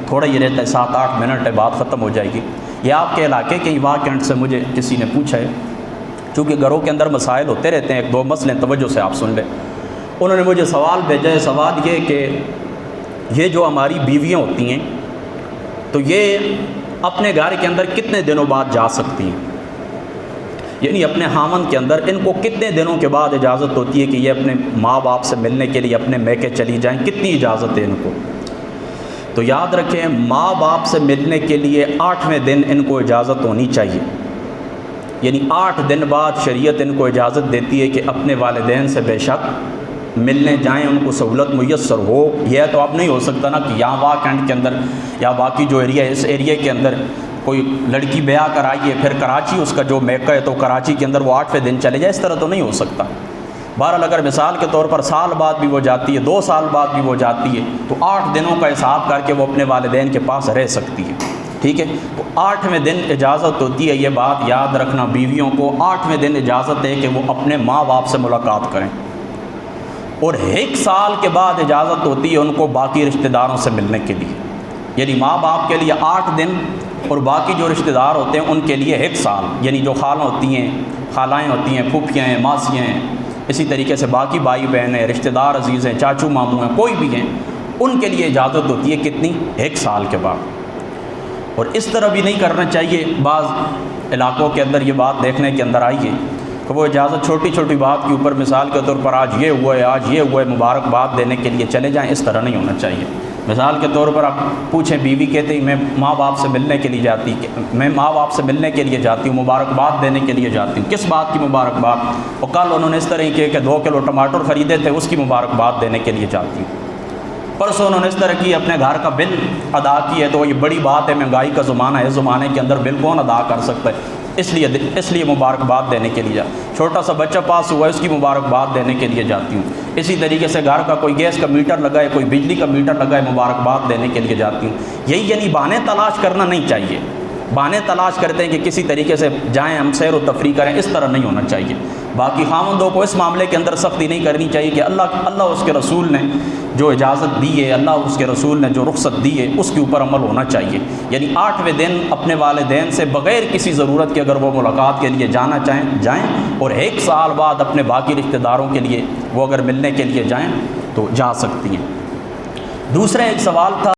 تھوڑا یہ رہتا ہے 7-8 منٹ ہے، بات ختم ہو جائے گی۔ یہ آپ کے علاقے کے ایوا کینٹ سے مجھے کسی نے پوچھا ہے، چونکہ گھروں کے اندر مسائل ہوتے رہتے ہیں، 1-2 مسئلے توجہ سے آپ سن لیں۔ انہوں نے مجھے سوال بھیجا ہے، سوال یہ کہ یہ جو ہماری بیویاں ہوتی ہیں تو یہ اپنے گھر کے اندر کتنے دنوں بعد جا سکتی ہیں، یعنی اپنے خاوند کے اندر ان کو کتنے دنوں کے بعد اجازت ہوتی ہے کہ یہ اپنے ماں باپ سے ملنے کے لیے اپنے میکے چلی جائیں، کتنی اجازت ہے ان کو؟ تو یاد رکھیں، ماں باپ سے ملنے کے لیے 8ویں دن ان کو اجازت ہونی چاہیے، یعنی 8 دن بعد شریعت ان کو اجازت دیتی ہے کہ اپنے والدین سے بے شک ملنے جائیں، ان کو سہولت میسر ہو۔ یہ تو اب نہیں ہو سکتا نا کہ یہاں واہ کینٹ کے اندر یا باقی جو ایریا ہے اس ایریے کے اندر کوئی لڑکی بیاہ کرائیے پھر کراچی اس کا جو میکہ ہے تو کراچی کے اندر وہ 8ویں دن چلے جائے، اس طرح تو نہیں ہو سکتا۔ بہرحال اگر مثال کے طور پر سال بعد بھی وہ جاتی ہے، 2 سال بعد بھی وہ جاتی ہے، تو 8 دنوں کا حساب کر کے وہ اپنے والدین کے پاس رہ سکتی ہے، ٹھیک ہے۔ تو 8ویں دن اجازت ہوتی ہے، یہ بات یاد رکھنا، بیویوں کو 8ویں دن اجازت ہے کہ وہ اپنے ماں باپ سے ملاقات کریں، اور 1 سال کے بعد اجازت ہوتی ہے ان کو باقی رشتہ داروں سے ملنے کے لیے، یعنی ماں باپ کے لیے 8 دن اور باقی جو رشتہ دار ہوتے ہیں ان کے لیے 1 سال، یعنی جو خالہ ہوتی ہیں، خالائیں ہوتی ہیں، پھوپھیاں ہیں، ماسیاں ہیں، اسی طریقے سے باقی بھائی بہن ہیں، رشتہ دار عزیز ہیں، چاچو ماموں ہیں، کوئی بھی ہیں، ان کے لیے اجازت ہوتی ہے کتنی؟ 1 سال کے بعد۔ اور اس طرح بھی نہیں کرنا چاہیے، بعض علاقوں کے اندر یہ بات دیکھنے کے اندر آئی ہے کہ وہ اجازت چھوٹی چھوٹی بات کے اوپر، مثال کے طور پر آج یہ ہوا ہے، آج یہ ہوا ہے، مبارکباد دینے کے لیے چلے جائیں، اس طرح نہیں ہونا چاہیے۔ مثال کے طور پر آپ پوچھیں، بیوی کہتے ہیں میں ماں باپ سے ملنے کے لیے جاتی، میں ماں باپ سے ملنے کے لیے جاتی ہوں، مبارکباد دینے کے لیے جاتی ہوں، کس بات کی مبارکباد؟ اور کل انہوں نے اس طرح کیا کہ 2 کلو ٹماٹر خریدے تھے، اس کی مبارکباد دینے کے لیے جاتی ہوں۔ پرسوں انہوں نے اس طرح کی اپنے گھر کا بل ادا کی ہے، تو یہ بڑی بات ہے، مہنگائی کا زمانہ ہے، اس زمانے کے اندر بل کون ادا کر سکتا ہے، اس لیے مبارکباد دینے کے لیے جا۔ چھوٹا سا بچہ پاس ہوا ہے، اس کی مبارکباد دینے کے لیے جاتی ہوں۔ اسی طریقے سے گھر کا کوئی گیس کا میٹر لگا ہے، کوئی بجلی کا میٹر لگا ہے، مبارکباد دینے کے لیے جاتی ہوں۔ یہی یعنی بہانے تلاش کرنا نہیں چاہیے، بہانے تلاش کرتے ہیں کہ کسی طریقے سے جائیں ہم سیر و تفریح کریں، اس طرح نہیں ہونا چاہیے۔ باقی خاوندوں کو اس معاملے کے اندر سختی نہیں کرنی چاہیے کہ اللہ اس کے رسول نے جو اجازت دی ہے، اللہ اس کے رسول نے جو رخصت دی ہے، اس کے اوپر عمل ہونا چاہیے۔ یعنی 8ویں دن اپنے والدین سے بغیر کسی ضرورت کے اگر وہ ملاقات کے لیے جانا چاہیں جائیں، اور 1 سال بعد اپنے باقی رشتہ داروں کے لیے وہ اگر ملنے کے لیے جائیں تو جا سکتی ہیں۔ دوسرا ایک سوال تھا